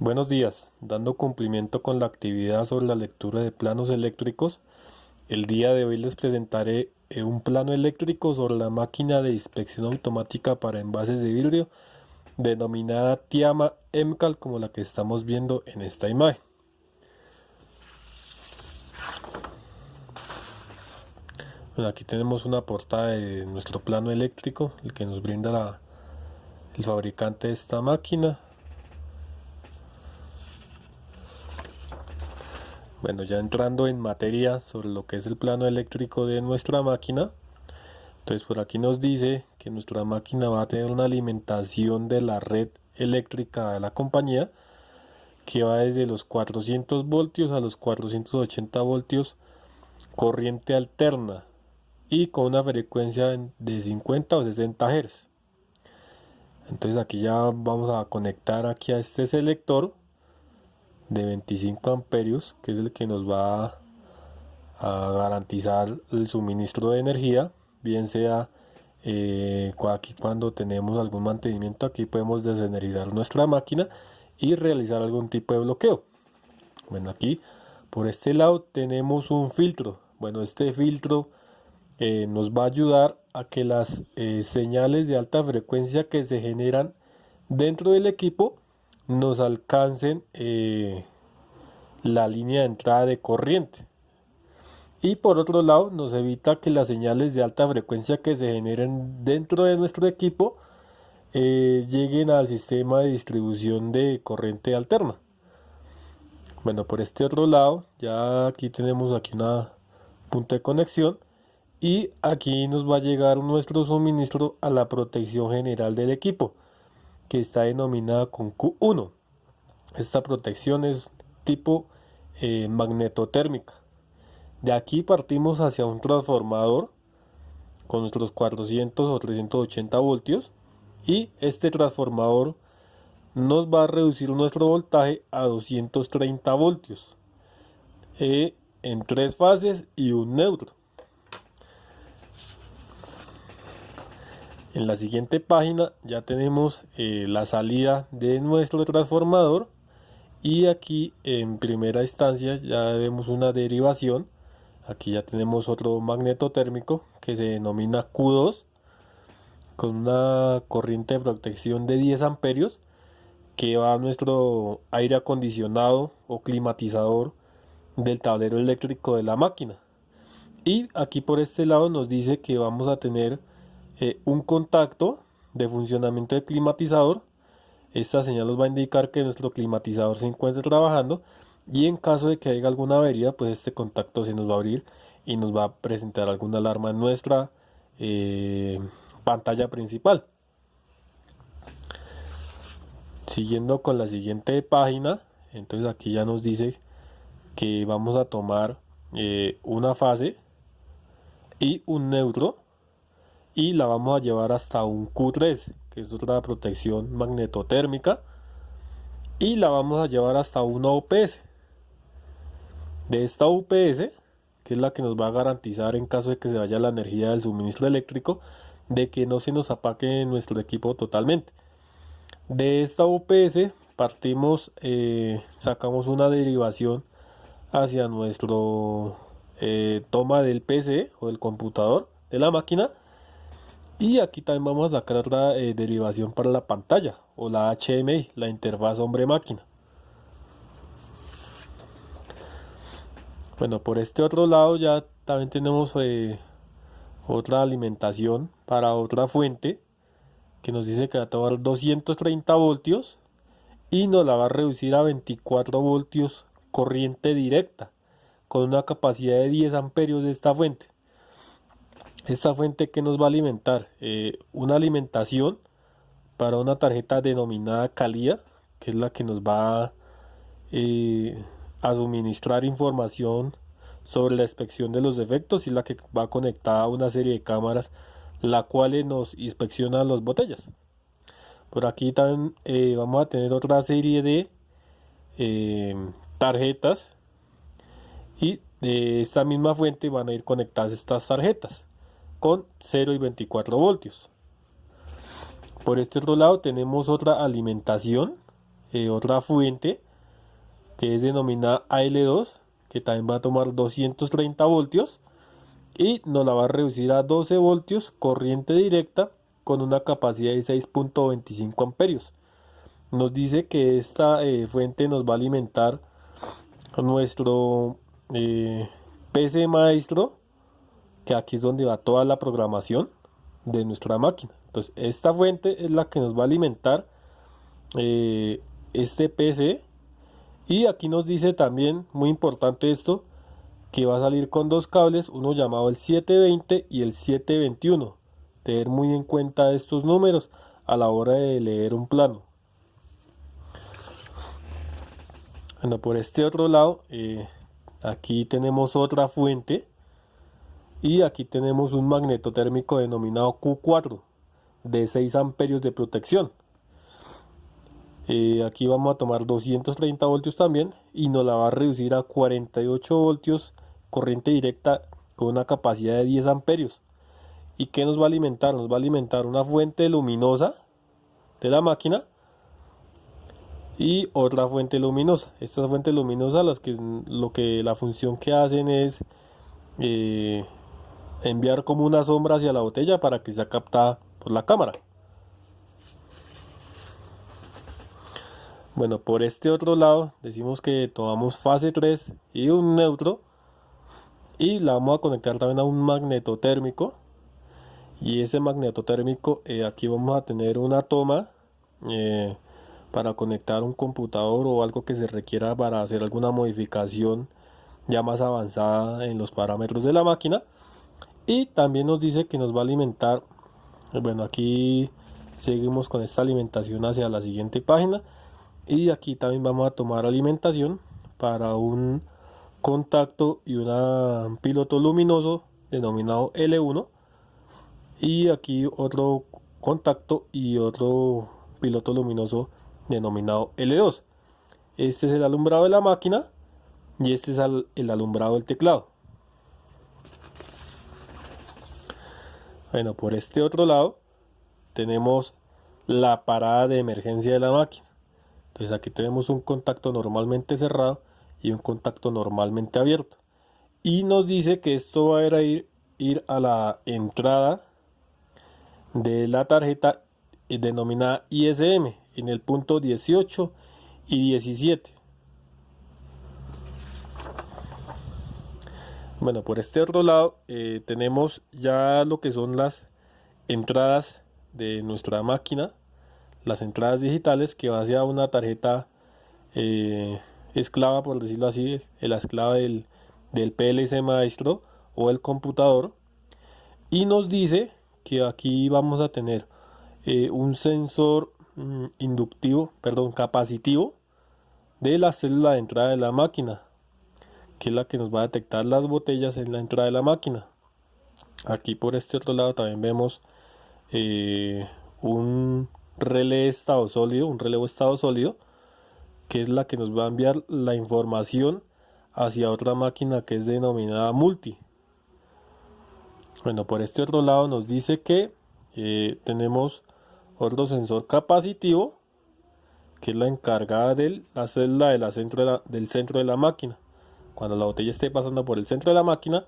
Buenos días, dando cumplimiento con la actividad sobre la lectura de planos eléctricos. El día de hoy les presentaré un plano eléctrico sobre la máquina de inspección automática para envases de vidrio, denominada Tiama EMCAL, como la que estamos viendo en esta imagen. Bueno, aquí tenemos una portada de nuestro plano eléctrico, el que nos brinda el fabricante de esta máquina. Bueno, ya entrando en materia sobre lo que es el plano eléctrico de nuestra máquina. Entonces por aquí nos dice que nuestra máquina va a tener una alimentación de la red eléctrica de la compañía que va desde los 400 voltios a los 480 voltios, corriente alterna y con una frecuencia de 50 o 60 Hz. Entonces aquí ya vamos a conectar aquí a este selector de 25 amperios, que es el que nos va a garantizar el suministro de energía, bien sea aquí cuando tenemos algún mantenimiento. Aquí podemos desenergizar nuestra máquina y realizar algún tipo de bloqueo. Bueno, aquí por este lado tenemos un filtro. Bueno, este filtro nos va a ayudar a que las señales de alta frecuencia que se generan dentro del equipo nos alcancen la línea de entrada de corriente. Y por otro lado, nos evita que las señales de alta frecuencia que se generen dentro de nuestro equipo lleguen al sistema de distribución de corriente alterna. Bueno, por este otro lado, ya aquí tenemos aquí una punta de conexión y aquí nos va a llegar nuestro suministro a la protección general del equipo, que está denominada con Q1. Esta protección es tipo magnetotérmica. De aquí partimos hacia un transformador con nuestros 400 o 380 voltios y este transformador nos va a reducir nuestro voltaje a 230 voltios en tres fases y un neutro. En la siguiente página ya tenemos la salida de nuestro transformador y aquí en primera instancia ya vemos una derivación. Aquí ya tenemos otro magneto térmico que se denomina Q2 con una corriente de protección de 10 amperios que va a nuestro aire acondicionado o climatizador del tablero eléctrico de la máquina. Y aquí por este lado nos dice que vamos a tener un contacto de funcionamiento del climatizador. Esta señal nos va a indicar que nuestro climatizador se encuentra trabajando y en caso de que haya alguna avería, pues este contacto se nos va a abrir y nos va a presentar alguna alarma en nuestra pantalla principal. Siguiendo con la siguiente página, entonces aquí ya nos dice que vamos a tomar una fase y un neutro y la vamos a llevar hasta un Q3, que es otra protección magnetotérmica, y la vamos a llevar hasta una UPS. De esta UPS, que es la que nos va a garantizar en caso de que se vaya la energía del suministro eléctrico, de que no se nos apague nuestro equipo totalmente. De esta UPS partimos, sacamos una derivación hacia nuestro toma del PC o del computador de la máquina. Y aquí también vamos a sacar otra derivación para la pantalla o la HMI, la interfaz hombre-máquina. Bueno, por este otro lado ya también tenemos otra alimentación para otra fuente que nos dice que va a tomar 230 voltios y nos la va a reducir a 24 voltios corriente directa con una capacidad de 10 amperios de esta fuente. Esta fuente que nos va a alimentar una alimentación para una tarjeta denominada Calía, que es la que nos va eh, a suministrar información sobre la inspección de los defectos y la que va conectada a una serie de cámaras, la cual nos inspecciona las botellas. Por aquí también vamos a tener otra serie de eh, tarjetas y de esta misma fuente van a ir conectadas estas tarjetas con 0 y 24 voltios. Por este otro lado tenemos otra alimentación otra fuente que es denominada AL2, que también va a tomar 230 voltios y nos la va a reducir a 12 voltios corriente directa con una capacidad de 6.25 amperios. Nos dice que esta fuente nos va a alimentar nuestro PC maestro, que aquí es donde va toda la programación de nuestra máquina. Entonces esta fuente es la que nos va a alimentar este PC. Y aquí nos dice también, muy importante esto, que va a salir con dos cables, uno llamado el 720 y el 721. Tener muy en cuenta estos números a la hora de leer un plano. Bueno, por este otro lado, aquí tenemos otra fuente y aquí tenemos un magneto térmico denominado Q4 de 6 amperios de protección. Aquí vamos a tomar 230 voltios también y nos la va a reducir a 48 voltios corriente directa con una capacidad de 10 amperios. ¿Y qué nos va a alimentar? Nos va a alimentar una fuente luminosa de la máquina y otra fuente luminosa. Estas fuentes luminosas la función que hacen es enviar como una sombra hacia la botella para que sea captada por la cámara. Bueno, por este otro lado decimos que tomamos fase 3 y un neutro y la vamos a conectar también a un magneto térmico. Y ese magneto térmico, aquí vamos a tener una toma para conectar un computador o algo que se requiera para hacer alguna modificación ya más avanzada en los parámetros de la máquina. Y también nos dice que nos va a alimentar, bueno, aquí seguimos con esta alimentación hacia la siguiente página. Y aquí también vamos a tomar alimentación para un contacto y un piloto luminoso denominado L1. Y aquí otro contacto y otro piloto luminoso denominado L2. Este es el alumbrado de la máquina y este es el alumbrado del teclado. Bueno, por este otro lado tenemos la parada de emergencia de la máquina. Entonces aquí tenemos un contacto normalmente cerrado y un contacto normalmente abierto. Y nos dice que esto va a ir a la entrada de la tarjeta denominada ISM en el punto 18 y 17. Bueno, por este otro lado tenemos ya lo que son las entradas de nuestra máquina, las entradas digitales que va hacia una tarjeta esclava, por decirlo así, la esclava del PLC maestro o el computador. Y nos dice que aquí vamos a tener un sensor capacitivo de la célula de entrada de la máquina, que es la que nos va a detectar las botellas en la entrada de la máquina. Aquí por este otro lado también vemos un relé estado sólido, un relevo estado sólido, que es la que nos va a enviar la información hacia otra máquina que es denominada multi. Bueno, por este otro lado nos dice que tenemos otro sensor capacitivo, que es la encargada de la célula del centro de la máquina. Cuando la botella esté pasando por el centro de la máquina,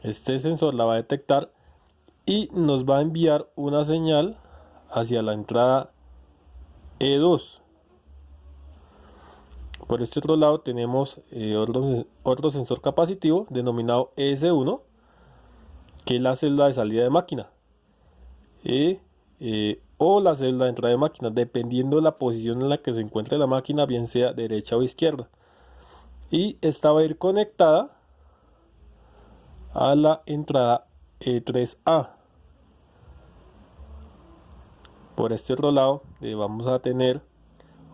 este sensor la va a detectar y nos va a enviar una señal hacia la entrada E2. Por este otro lado tenemos otro sensor capacitivo denominado ES1, que es la célula de salida de máquina o la célula de entrada de máquina, dependiendo de la posición en la que se encuentre la máquina, bien sea derecha o izquierda. Y esta va a ir conectada a la entrada E3A. Por este otro lado vamos a tener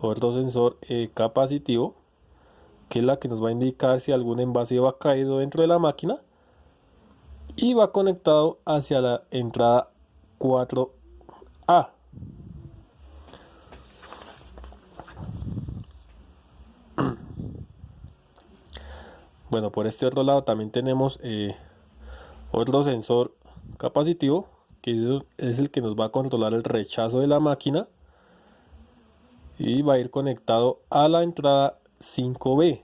otro sensor capacitivo, que es la que nos va a indicar si algún envase va caído dentro de la máquina, y va conectado hacia la entrada 4A. Bueno, por este otro lado también tenemos otro sensor capacitivo, que es el que nos va a controlar el rechazo de la máquina. y va a ir conectado a la entrada 5B.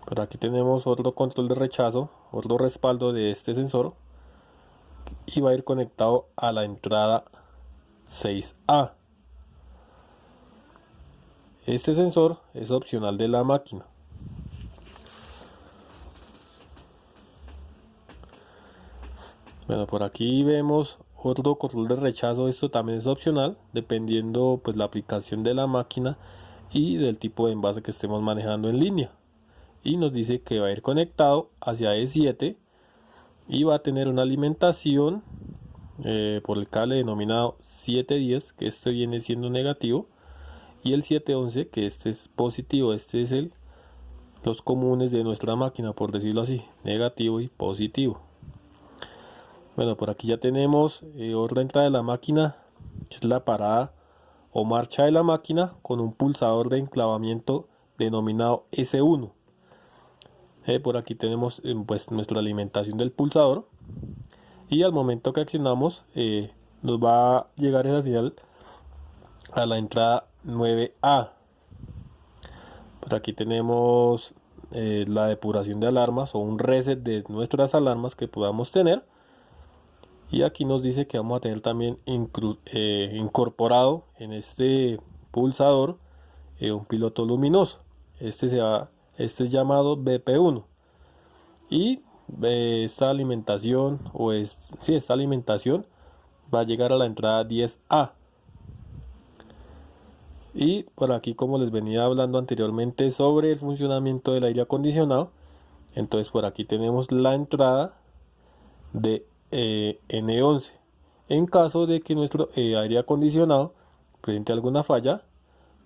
Por aquí tenemos otro control de rechazo, otro respaldo de este sensor, y va a ir conectado a la entrada 6A. Este sensor es opcional de la máquina. Bueno, por aquí vemos otro control de rechazo. Esto también es opcional, dependiendo pues la aplicación de la máquina y del tipo de envase que estemos manejando en línea. Y nos dice que va a ir conectado hacia E7 y va a tener una alimentación por el cable denominado 710, que este viene siendo negativo, y el 711, que este es positivo. Este es los comunes de nuestra máquina, por decirlo así, negativo y positivo. Bueno, por aquí ya tenemos otra entrada de la máquina, que es la parada o marcha de la máquina, con un pulsador de enclavamiento denominado S1. Por aquí tenemos pues nuestra alimentación del pulsador, y al momento que accionamos nos va a llegar esa señal a la entrada 9A. Por aquí tenemos la depuración de alarmas o un reset de nuestras alarmas que podamos tener. Y aquí nos dice que vamos a tener también incorporado en este pulsador un piloto luminoso. Este es llamado BP1. Y esta alimentación esta alimentación va a llegar a la entrada 10A. Y por aquí, como les venía hablando anteriormente sobre el funcionamiento del aire acondicionado, entonces por aquí tenemos la entrada de N11. En caso de que nuestro aire acondicionado presente alguna falla,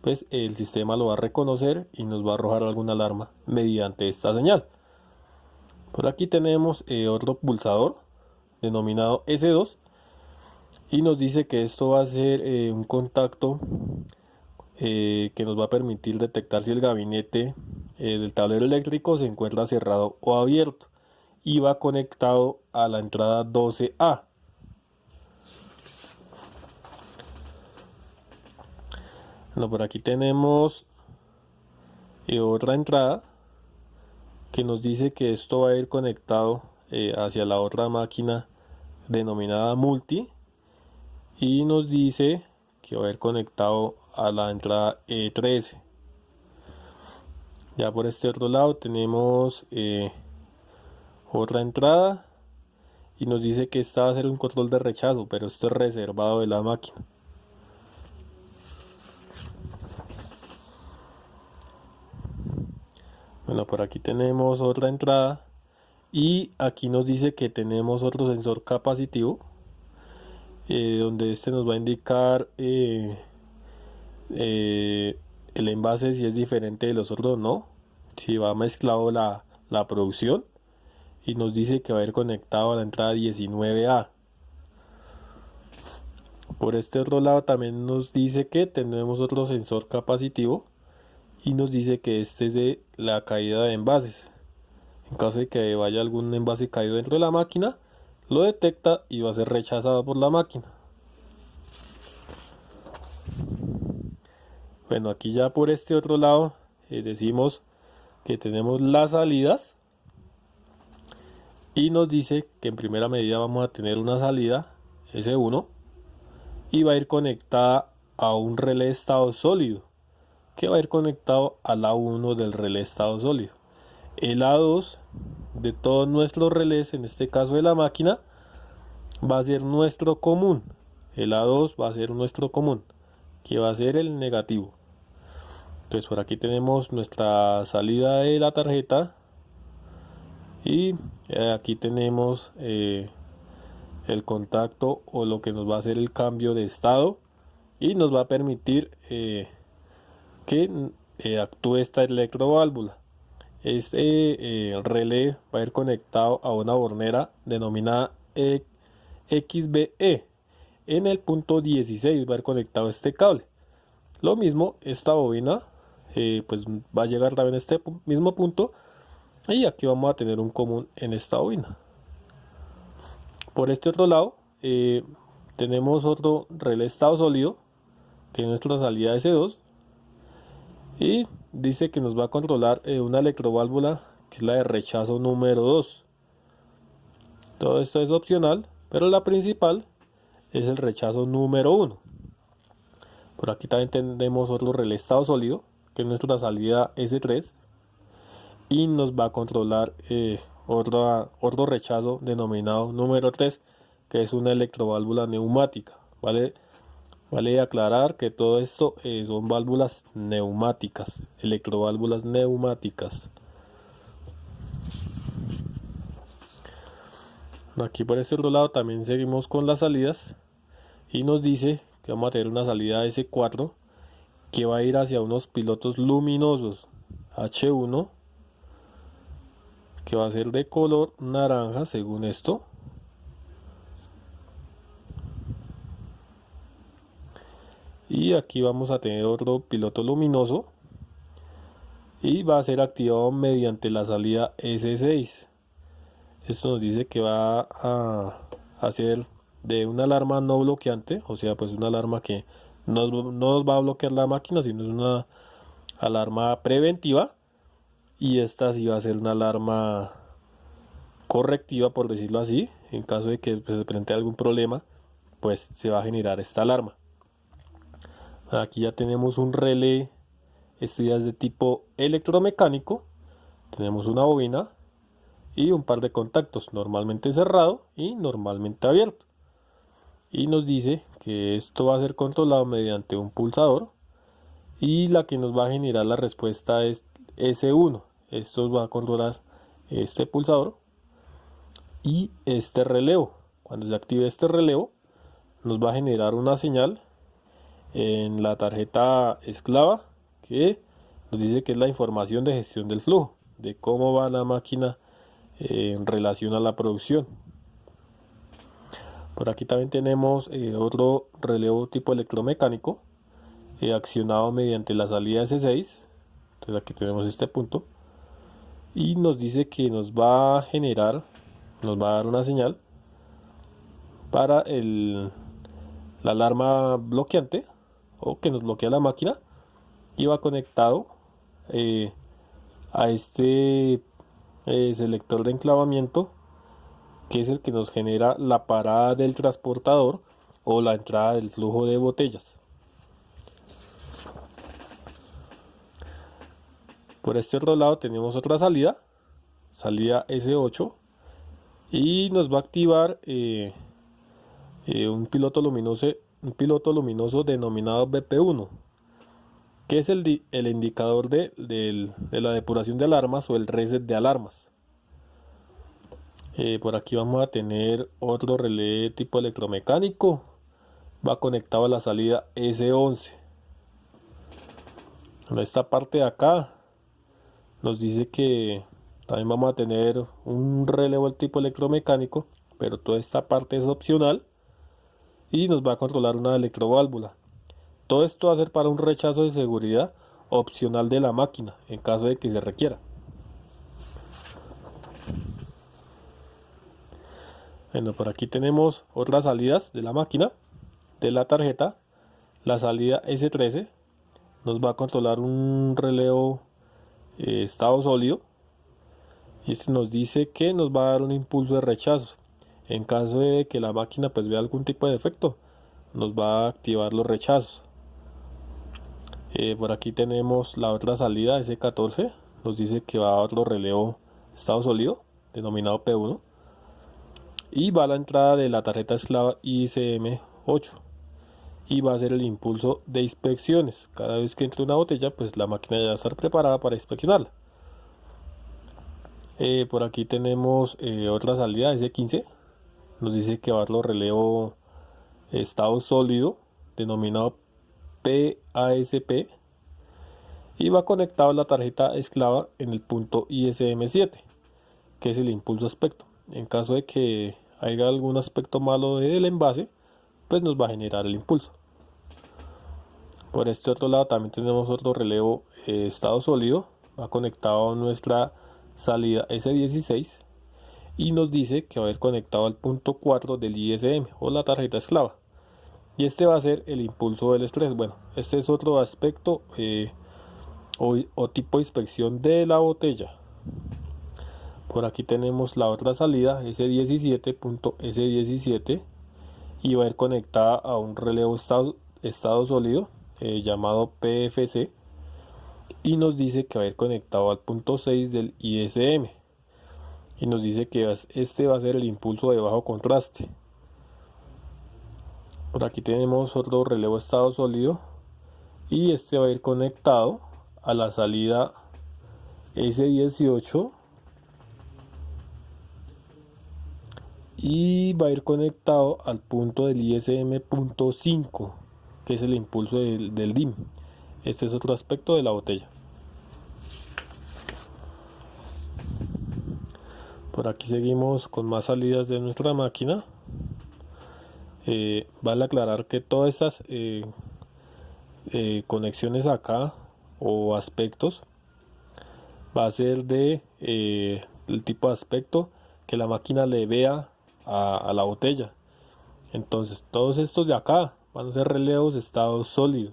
pues el sistema lo va a reconocer y nos va a arrojar alguna alarma mediante esta señal. Por aquí tenemos otro pulsador denominado S2, y nos dice que esto va a ser un contacto que nos va a permitir detectar si el gabinete del tablero eléctrico se encuentra cerrado o abierto, y va conectado a la entrada 12A. Bueno, por aquí tenemos otra entrada que nos dice que esto va a ir conectado hacia la otra máquina denominada multi, y nos dice que va a ir conectado a la entrada E13. Ya por este otro lado tenemos otra entrada, y nos dice que esta va a ser un control de rechazo, pero esto es reservado de la máquina. Bueno, por aquí tenemos otra entrada, y aquí nos dice que tenemos otro sensor capacitivo, donde este nos va a indicar el envase, si es diferente de los otros o no, si va mezclado la producción, y nos dice que va a ir conectado a la entrada 19A. Por este otro lado también nos dice que tenemos otro sensor capacitivo, y nos dice que este es de la caída de envases. En caso de que vaya algún envase caído dentro de la máquina, lo detecta y va a ser rechazado por la máquina. Bueno, aquí ya por este otro lado decimos que tenemos las salidas, y nos dice que en primera medida vamos a tener una salida S1, y va a ir conectada a un relé estado sólido, que va a ir conectado al A1 del relé estado sólido. El A2 de todos nuestros relés, en este caso de la máquina, va a ser nuestro común. El A2 va a ser nuestro común, que va a ser el negativo. Entonces por aquí tenemos nuestra salida de la tarjeta, y aquí tenemos el contacto o lo que nos va a hacer el cambio de estado, y nos va a permitir que actúe esta electroválvula. Este relé va a ir conectado a una bornera denominada XBE. En el punto 16 va a ir conectado este cable. Lo mismo, esta bobina pues va a llegar también a este mismo punto, y aquí vamos a tener un común en esta bobina. Por este otro lado tenemos otro relé estado sólido, que es nuestra salida S2, y dice que nos va a controlar una electroválvula que es la de rechazo número 2. Todo esto es opcional, pero la principal es el rechazo número 1. Por aquí también tenemos otro relé estado sólido, que es nuestra salida S3, y nos va a controlar otro rechazo denominado número 3, que es una electroválvula neumática. Vale aclarar que todo esto son válvulas neumáticas, electroválvulas neumáticas. Aquí por este otro lado también seguimos con las salidas y nos dice que vamos a tener una salida S4 que va a ir hacia unos pilotos luminosos H1, que va a ser de color naranja según esto. Y aquí vamos a tener otro piloto luminoso y va a ser activado mediante la salida S6. Esto nos dice que va a hacer de una alarma no bloqueante, o sea, pues una alarma que no nos va a bloquear la máquina, sino es una alarma preventiva, y esta sí va a ser una alarma correctiva, por decirlo así. En caso de que se presente algún problema, pues se va a generar esta alarma. Aquí ya tenemos un relé, este ya es de tipo electromecánico. Tenemos una bobina y un par de contactos, normalmente cerrado y normalmente abierto. Y nos dice que esto va a ser controlado mediante un pulsador, y la que nos va a generar la respuesta es S1. Esto va a controlar este pulsador y este relevo. Cuando se active este relevo, nos va a generar una señal en la tarjeta esclava que nos dice que es la información de gestión del flujo, de cómo va la máquina en relación a la producción. Por aquí también tenemos otro relevo tipo electromecánico accionado mediante la salida S6. Entonces aquí tenemos este punto y nos dice que nos va a dar una señal para la alarma bloqueante, o que nos bloquea la máquina, y va conectado a este selector de enclavamiento, que es el que nos genera la parada del transportador o la entrada del flujo de botellas. Por este otro lado tenemos otra salida S8, y nos va a activar un piloto luminoso denominado BP1, que es el indicador de la depuración de alarmas o el reset de alarmas. Por aquí vamos a tener otro relé tipo electromecánico, va conectado a la salida S11. En esta parte de acá nos dice que también vamos a tener un relevo del tipo electromecánico, pero toda esta parte es opcional, y nos va a controlar una electroválvula. Todo esto va a ser para un rechazo de seguridad opcional de la máquina en caso de que se requiera. Bueno, por aquí tenemos otras salidas de la máquina, de la tarjeta. La salida S13 nos va a controlar un relevo estado sólido, y este nos dice que nos va a dar un impulso de rechazo. En caso de que la máquina pues vea algún tipo de defecto, nos va a activar los rechazos. Por aquí tenemos la otra salida S14, nos dice que va a otro relevo estado sólido denominado P1, y va a la entrada de la tarjeta esclava ICM8, y va a ser el impulso de inspecciones. Cada vez que entre una botella, pues la máquina ya va a estar preparada para inspeccionarla. Por aquí tenemos otra salida S15, nos dice que va a otro relevo estado sólido denominado PASP, y va conectado a la tarjeta esclava en el punto ISM7, que es el impulso aspecto. En caso de que haya algún aspecto malo del envase, pues nos va a generar el impulso. Por este otro lado también tenemos otro relevo estado sólido, va conectado a nuestra salida S16, y nos dice que va a ir conectado al punto 4 del ISM o la tarjeta esclava. y este va a ser el impulso del estrés. Bueno, este es otro aspecto o tipo de inspección de la botella. Por aquí tenemos la otra salida, S17.S17, y va a ir conectada a un relevo estado sólido llamado PFC, y nos dice que va a ir conectado al punto 6 del ISM, y nos dice que este va a ser el impulso de bajo contraste. Por aquí tenemos otro relevo estado sólido, y este va a ir conectado a la salida S18, y va a ir conectado al punto del ISM.5, que es el impulso del DIM. Este es otro aspecto de la botella. Por aquí seguimos con más salidas de nuestra máquina. Vale aclarar que todas estas conexiones acá o aspectos va a ser de el tipo de aspecto que la máquina le vea a la botella. Entonces todos estos de acá van a ser relevos estado sólido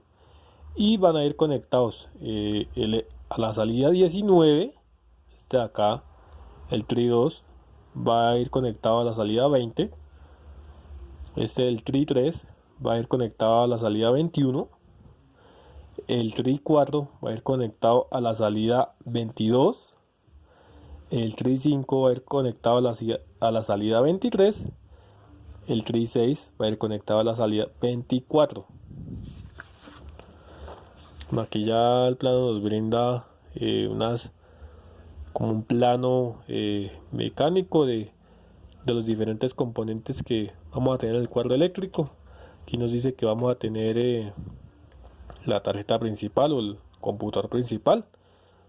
y van a ir conectados a la salida 19. Este de acá, el TRI 2, va a ir conectado a la salida 20. Este del TRI 3 va a ir conectado a la salida 21. El TRI 4 va a ir conectado a la salida 22. El TRI 5 va a ir conectado a la salida 23. El TRI 6 va a ir conectado a la salida 24. Aquí ya el plano nos brinda como un plano mecánico de los diferentes componentes que vamos a tener en el cuadro eléctrico. Aquí nos dice que vamos a tener la tarjeta principal o el computador principal.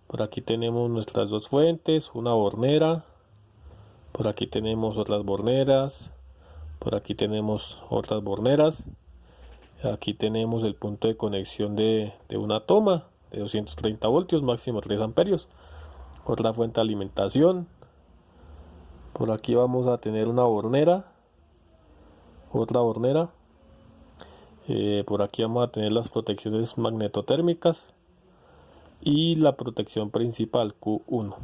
Por aquí tenemos nuestras dos fuentes, una bornera. Por aquí tenemos otras borneras. Por aquí tenemos otras borneras. Aquí tenemos el punto de conexión de una toma de 230 voltios, máximo 3 amperios. Otra fuente de alimentación. Por aquí vamos a tener una bornera. Otra bornera. Por aquí vamos a tener las protecciones magnetotérmicas y la protección principal Q1.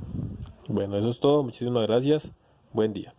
Bueno, eso es todo. Muchísimas gracias. Buen día.